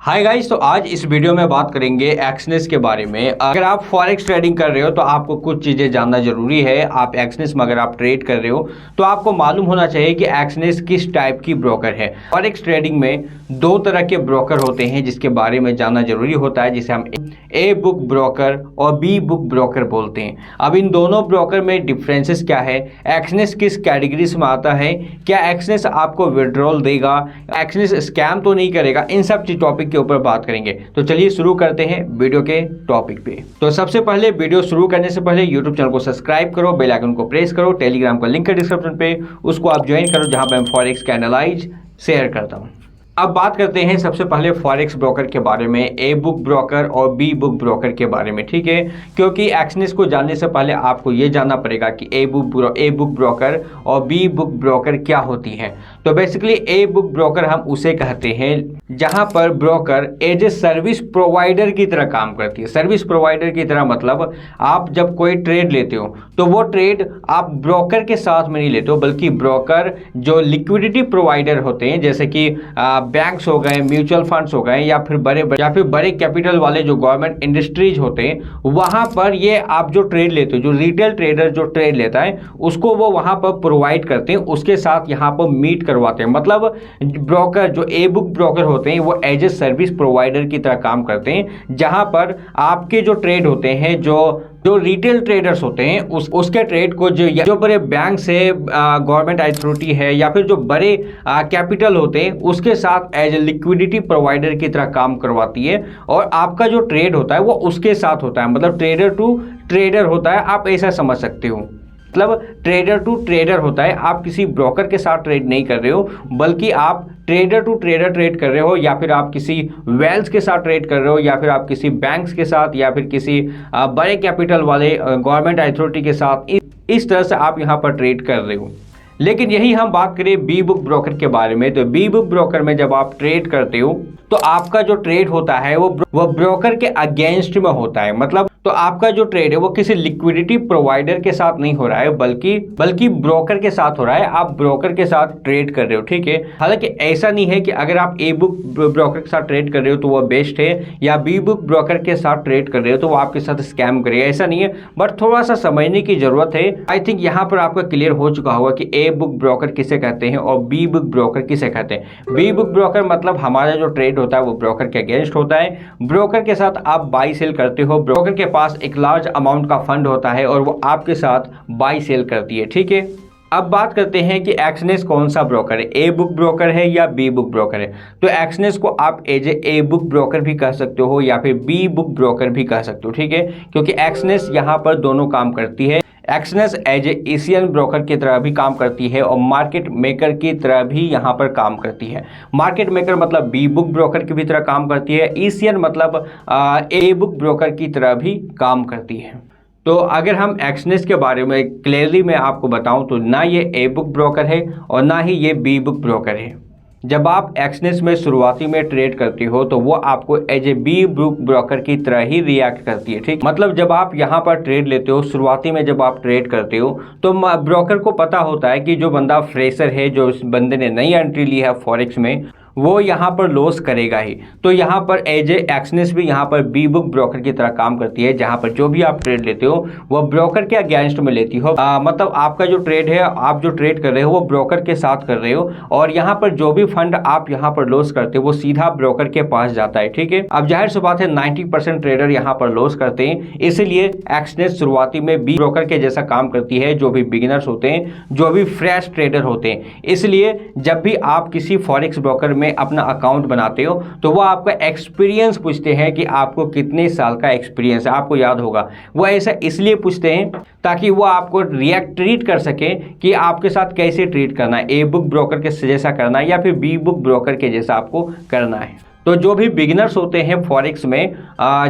Hi guys, तो आज इस वीडियो में बात करेंगे एक्सनेस के बारे में। अगर आप फॉरेक्स ट्रेडिंग कर रहे हो तो आपको कुछ चीज़ें जानना जरूरी है। आप एक्सनेस में अगर आप ट्रेड कर रहे हो तो आपको मालूम होना चाहिए कि एक्सनेस किस टाइप की ब्रोकर है। फॉरेक्स ट्रेडिंग में दो तरह के ब्रोकर होते हैं जिसके बारे में जानना जरूरी होता है, जिसे हम ए बुक ब्रोकर और बी बुक ब्रोकर बोलते हैं। अब इन दोनों ब्रोकर में डिफरेंसेस क्या है, एक्सनेस किस कैटेगरीज में आता है, क्या एक्सनेस आपको विड्रॉल देगा, एक्सनेस स्कैम तो नहीं करेगा, इन सब चीज टॉपिक के ऊपर बात करेंगे। तो चलिए शुरू करते हैं वीडियो के टॉपिक पे। तो सबसे पहले वीडियो शुरू करने से पहले यूट्यूब चैनल को सब्सक्राइब करो, बेल आइकन को प्रेस करो, टेलीग्राम का लिंक है डिस्क्रिप्शन पे, उसको आप ज्वाइन करो जहां पे मैं फॉरेक्स का एनालाइज शेयर करता हूं। अब बात करते हैं सबसे पहले फॉरेक्स ब्रोकर के बारे में, ए बुक ब्रोकर और बी बुक ब्रोकर के बारे में, ठीक है। क्योंकि एक्सनेस को जानने से पहले आपको ये जानना पड़ेगा कि ए बुक ब्रोकर और बी बुक ब्रोकर क्या होती है। तो बेसिकली ए बुक ब्रोकर हम उसे कहते हैं जहां पर broker as a service provider की तरह काम करती है। सर्विस प्रोवाइडर की तरह मतलब आप जब कोई ट्रेड लेते हो तो वो ट्रेड आप ब्रोकर के साथ में नहीं लेते हो, बल्कि ब्रोकर जो लिक्विडिटी प्रोवाइडर होते हैं, जैसे कि बैंक्स हो गए, म्यूचुअल फंड्स हो गए, या फिर बड़े कैपिटल वाले जो गवर्नमेंट इंडस्ट्रीज होते हैं, वहां पर ये आप जो ट्रेड लेते हो, जो रिटेल ट्रेडर जो ट्रेड लेता है उसको वो वहां पर प्रोवाइड करते हैं, उसके साथ यहाँ पर मीट करवाते हैं। मतलब ब्रोकर जो ए बुक ब्रोकर होते हैं वो एज ए सर्विस प्रोवाइडर की तरह काम करते हैं, जहां पर आपके जो ट्रेड होते हैं, जो रिटेल ट्रेडर्स होते हैं उसके ट्रेड को जो बड़े बैंक से गवर्नमेंट अथॉरिटी है या फिर जो बड़े कैपिटल होते हैं उसके साथ एज ए लिक्विडिटी प्रोवाइडर की तरह काम करवाती है। और आपका जो ट्रेड होता है वो उसके साथ होता है, मतलब ट्रेडर टू ट्रेडर होता है, आप ऐसा समझ सकते हो। मतलब ट्रेडर टू ट्रेडर होता है, आप किसी ब्रोकर के साथ ट्रेड नहीं कर रहे हो, बल्कि आप ट्रेडर टू ट्रेडर ट्रेड कर रहे हो, या फिर आप किसी वेल्स के साथ ट्रेड कर रहे हो, या फिर आप किसी बैंक्स के साथ, या फिर किसी बड़े कैपिटल वाले गवर्नमेंट अथॉरिटी के साथ, इस तरह से आप यहाँ पर ट्रेड कर रहे हो। लेकिन यही हम बात करें बी बुक ब्रोकर के बारे में, तो बी बुक ब्रोकर में जब आप ट्रेड करते हो तो आपका जो ट्रेड होता है वो ब्रोकर के अगेंस्ट में होता है। मतलब तो आपका जो ट्रेड है वो किसी लिक्विडिटी प्रोवाइडर के साथ नहीं हो रहा है, बल्कि ब्रोकर के साथ हो रहा है। आप ब्रोकर के साथ ट्रेड कर रहे हो, ठीक है। हालांकि ऐसा नहीं है कि अगर आप ए बुक ब्रोकर के साथ ट्रेड कर रहे हो तो वो बेस्ट है, या बी बुक ब्रोकर के साथ ट्रेड कर रहे हो तो वो आपके साथ स्कैम करेगा, ऐसा नहीं है। बट थोड़ा सा समझने की जरूरत है। आई थिंक यहाँ पर आपका क्लियर हो चुका होगा कि ए बुक ब्रोकर किसे कहते हैं और बी बुक ब्रोकर किसे कहते हैं। बी बुक ब्रोकर मतलब हमारा जो ट्रेड होता है वो ब्रोकर के अगेंस्ट होता है। ब्रोकर के साथ आप बाई सेल करते हो, ब्रोकर के पास एक लार्ज अमाउंट का फंड होता है और वो आपके साथ बाई सेल करती है, ठीक है। अब बात करते हैं कि एक्सनेस कौन सा ब्रोकर है, ए बुक ब्रोकर है या बी बुक ब्रोकर है। तो एक्सनेस को आप एज ए बुक ब्रोकर भी कह सकते हो या फिर बी बुक ब्रोकर भी कह सकते हो, ठीक है। क्योंकि एक्सनेस यहाँ पर दोनों काम करती है। Exness as a Asian broker की तरह भी काम करती है और मार्केट मेकर की तरह भी यहाँ पर काम करती है। मार्केट मेकर मतलब बी बुक ब्रोकर की भी तरह काम करती है, एशियन मतलब ए बुक ब्रोकर की तरह भी काम करती है। तो अगर हम एक्सनेस के बारे में क्लियरली मैं आपको बताऊं तो ना ये ए बुक ब्रोकर है और ना ही ये बी बुक ब्रोकर है। जब आप एक्सनेस में शुरुआती में ट्रेड करती हो तो वो आपको as a B book broker की तरह ही रिएक्ट करती है, ठीक। मतलब जब आप यहाँ पर ट्रेड लेते हो, शुरुआती में जब आप ट्रेड करते हो तो ब्रोकर को पता होता है कि जो बंदा फ्रेशर है, जो इस बंदे ने नई एंट्री ली है फॉरेक्स में, वो यहाँ पर लॉस करेगा ही। तो यहाँ पर एज ए एक्सनेस भी यहाँ पर बी बुक ब्रोकर की तरह काम करती है, जहाँ पर जो भी आप ट्रेड लेते हो वो ब्रोकर के अगेंस्ट में लेती हो। मतलब आपका जो ट्रेड है, आप जो ट्रेड कर रहे हो वो ब्रोकर के साथ कर रहे हो, और यहाँ पर जो भी फंड आप यहाँ पर लॉस करते हो वो सीधा ब्रोकर के पास जाता है, ठीक है। अब जाहिर सी बात है 90% ट्रेडर यहाँ पर लॉस करते हैं, इसलिए एक्सनेस शुरुआती में बी ब्रोकर के जैसा काम करती है। जो भी बिगिनर्स होते हैं, जो भी फ्रेश ट्रेडर होते हैं, इसलिए जब भी आप किसी फॉरेक्स ब्रोकर में अपना अकाउंट बनाते हो तो वो आपका एक्सपीरियंस पूछते हैं कि आपको कितने साल का एक्सपीरियंस है। आपको याद होगा वो ऐसा इसलिए पूछते हैं ताकि वो आपको ट्रीट कर सके कि आपके साथ कैसे ट्रीट करना है, ए बुक ब्रोकर के जैसा करना है या फिर बी बुक ब्रोकर के जैसा आपको करना है। तो जो भी बिगिनर्स होते हैं फॉरेक्स में,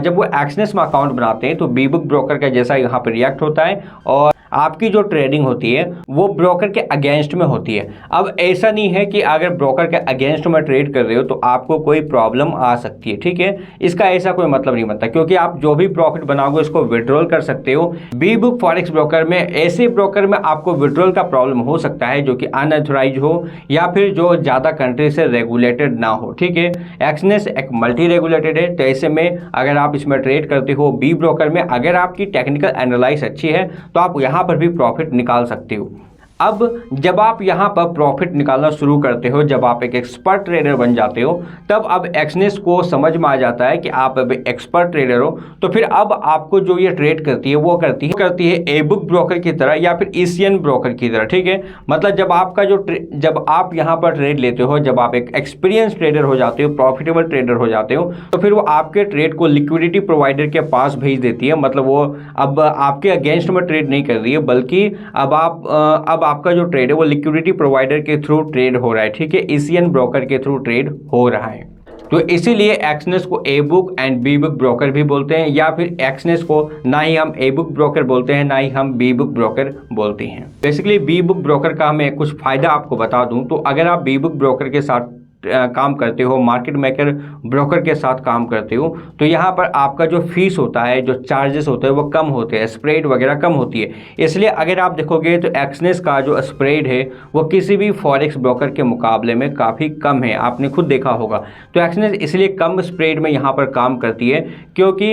जब वो एक्सनेस में अकाउंट बनाते हैं तो बी बुक ब्रोकर का जैसा यहाँ पर रिएक्ट होता है, और आपकी जो ट्रेडिंग होती है वो ब्रोकर के अगेंस्ट में होती है। अब ऐसा नहीं है कि अगर ब्रोकर के अगेंस्ट में ट्रेड कर रहे हो तो आपको कोई प्रॉब्लम आ सकती है, ठीक है, इसका ऐसा कोई मतलब नहीं बनता, क्योंकि आप जो भी प्रॉफिट बनाओगे उसको विड्रॉल कर सकते हो। बी बुक फॉरेक्स ब्रोकर में, ऐसे ब्रोकर में आपको विड्रॉल का प्रॉब्लम हो सकता है जो कि अनऑथराइज हो या फिर जो ज़्यादा कंट्री से रेगुलेटेड ना हो, ठीक है। एक्सनेस एक मल्टी रेगुलेटेड है, तो ऐसे में अगर आप इसमें ट्रेड करते हो बी ब्रोकर में, अगर आपकी टेक्निकल एनालाइज अच्छी है तो आप यहाँ पर भी प्रॉफिट निकाल सकते हो। अब जब आप यहाँ पर प्रॉफिट निकालना शुरू करते हो, जब आप एक एक्सपर्ट ट्रेडर बन जाते हो, तब अब एक्सनेस को समझ में आ जाता है कि आप अब एक्सपर्ट ट्रेडर हो, तो फिर अब आपको जो ये ट्रेड करती है वो करती है ए बुक ब्रोकर की तरह या फिर एशियन ब्रोकर की तरह, ठीक है। मतलब जब आपका जब आप यहाँ पर ट्रेड लेते हो, जब आप एक एक्सपीरियंस ट्रेडर हो जाते हो, प्रॉफिटेबल ट्रेडर हो जाते हो, तो फिर वो आपके ट्रेड को लिक्विडिटी प्रोवाइडर के पास भेज देती है। मतलब वो अब आपके अगेंस्ट में ट्रेड नहीं कर रही है, बल्कि अब आपका जो ट्रेड है वो लिक्विडिटी प्रोवाइडर के थ्रू ट्रेड हो रहा है, ठीक है, एशियन ब्रोकर के थ्रू ट्रेड हो रहा है। तो इसीलिए एक्सनेस को A book and B book broker भी बोलते हैं, या फिर एक्सनेस को ना ही हम ए बुक ब्रोकर बोलते हैं ना ही हम बी बुक ब्रोकर बोलते हैं। बेसिकली बी बुक ब्रोकर का मैं कुछ फायदा आपको बता दूं, तो अगर आप बी बुक ब्रोकर के साथ काम करते हो, मार्केट मेकर ब्रोकर के साथ काम करते हो, तो यहाँ पर आपका जो फीस होता है, जो चार्जेस होते हैं वो कम होते हैं, स्प्रेड वगैरह कम होती है। इसलिए अगर आप देखोगे तो एक्सनेस का जो स्प्रेड है वो किसी भी फॉरेक्स ब्रोकर के मुकाबले में काफ़ी कम है, आपने खुद देखा होगा। तो एक्सनेस इसलिए कम स्प्रेड में यहाँ पर काम करती है क्योंकि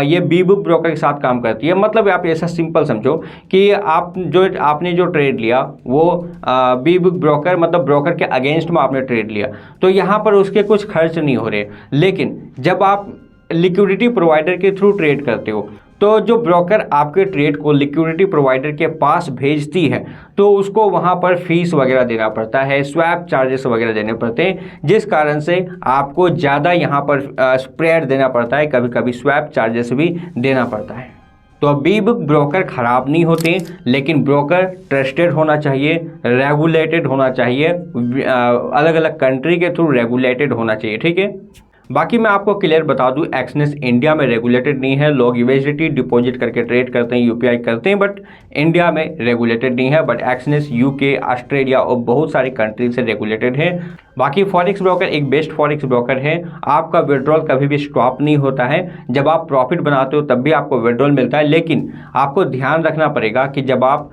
ये बी बुक ब्रोकर के साथ काम करती है। मतलब आप ऐसा सिंपल समझो कि आपने जो ट्रेड लिया वो बी बुक ब्रोकर, मतलब ब्रोकर के अगेंस्ट में आपने ट्रेड लिया, तो यहाँ पर उसके कुछ खर्च नहीं हो रहे। लेकिन जब आप लिक्विडिटी प्रोवाइडर के थ्रू ट्रेड करते हो, तो जो ब्रोकर आपके ट्रेड को लिक्विडिटी प्रोवाइडर के पास भेजती है, तो उसको वहाँ पर फीस वगैरह देना पड़ता है, स्वैप चार्जेस वगैरह देने पड़ते हैं, जिस कारण से आपको ज़्यादा यहाँ पर स्प्रेड देना पड़ता है, कभी कभी स्वैप चार्जेस भी देना पड़ता है। तो बी बुक ब्रोकर ख़राब नहीं होते, लेकिन ब्रोकर ट्रस्टेड होना चाहिए, रेगुलेटेड होना चाहिए, अलग अलग कंट्री के थ्रू रेगुलेटेड होना चाहिए, ठीक है। बाकी मैं आपको क्लियर बता दूं, एक्सनेस इंडिया में रेगुलेटेड नहीं है। लोग यूएसडीटी डिपॉजिट करके ट्रेड करते हैं, यूपीआई करते हैं, बट इंडिया में रेगुलेटेड नहीं है। बट एक्सनेस यूके, ऑस्ट्रेलिया और बहुत सारी कंट्री से रेगुलेटेड है। बाकी फॉरेक्स ब्रोकर एक बेस्ट फॉरेक्स ब्रोकर है। आपका विड्रॉल कभी भी स्टॉप नहीं होता है, जब आप प्रॉफिट बनाते हो तब भी आपको विड्रॉल मिलता है। लेकिन आपको ध्यान रखना पड़ेगा कि जब आप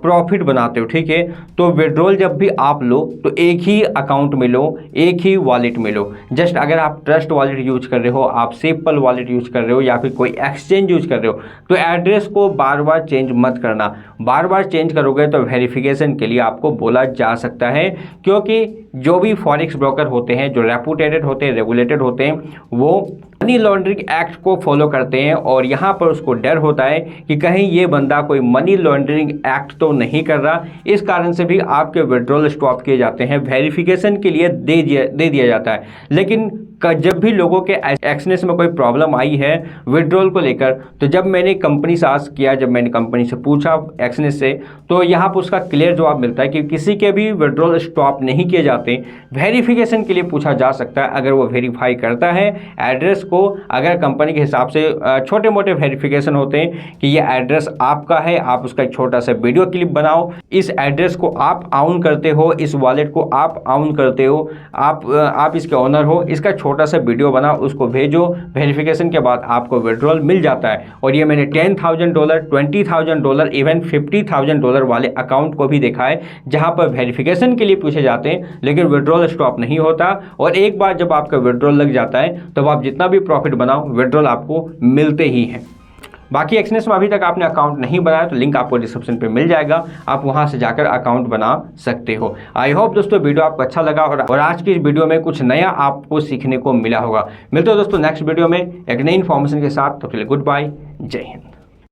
प्रॉफिट बनाते हो, ठीक है, तो विड्रॉल जब भी आप लो तो एक ही अकाउंट में लो, एक ही वॉलेट में लो। जस्ट अगर आप ट्रस्ट वॉलेट यूज कर रहे हो, आप सेपल वॉलेट यूज कर रहे हो या फिर कोई एक्सचेंज यूज कर रहे हो, तो एड्रेस को बार बार चेंज मत करना। बार बार चेंज करोगे तो वेरिफिकेशन के लिए आपको बोला जा सकता है, क्योंकि जो भी फॉरेक्स ब्रोकर होते हैं, जो रेपुटेटेड होते हैं, रेगुलेटेड होते हैं, वो मनी लॉन्ड्रिंग एक्ट को फॉलो करते हैं, और यहाँ पर उसको डर होता है कि कहीं ये बंदा कोई मनी लॉन्ड्रिंग एक्ट तो नहीं कर रहा। इस कारण से भी आपके विड्रॉल स्टॉप किए जाते हैं, वेरिफिकेशन के लिए दे दिया जाता है। लेकिन जब भी लोगों के एक्सनेस में कोई प्रॉब्लम आई है विड्रॉल को लेकर, तो जब मैंने कंपनी से आस्क किया, जब मैंने कंपनी से पूछा एक्सनेस से, तो यहाँ पर उसका क्लियर जवाब मिलता है कि किसी के भी विड्रॉल स्टॉप नहीं किए जाते। वेरिफिकेशन के लिए पूछा जा सकता है, अगर वो वेरीफाई करता है एड्रेस को, अगर कंपनी के हिसाब से छोटे मोटे वेरिफिकेशन होते हैं कि ये एड्रेस आपका है, आप उसका एक छोटा सा वीडियो क्लिप बनाओ, इस एड्रेस को आप ऑन करते हो, इस वॉलेट को आप ऑन करते हो, आप इसके ओनर हो, इसका छोटा सा वीडियो बनाओ, उसको भेजो। वेरिफिकेशन के बाद आपको विड्रॉल मिल जाता है। और ये मैंने $10,000, $20,000, इवन $50,000 वाले अकाउंट को भी देखा है, जहां पर वेरिफिकेशन के लिए पूछे जाते हैं लेकिन विड्रॉल स्टॉप नहीं होता। और एक बार जब आपका विड्रॉल लग जाता है तो आप जितना भी प्रॉफिट बनाओ, विड्रॉल आपको मिलते ही हैं। बाकी एक्सनेस में अभी तक आपने अकाउंट नहीं बनाया तो लिंक आपको डिस्क्रिप्शन पे मिल जाएगा, आप वहां से जाकर अकाउंट बना सकते हो। आई होप दोस्तों वीडियो आपको अच्छा लगा और आज की इस वीडियो में कुछ नया आपको सीखने को मिला होगा। मिलते हो दोस्तों नेक्स्ट वीडियो में एक नई इन्फॉर्मेशन के साथ। तो चलिए गुड बाय, जय हिंद।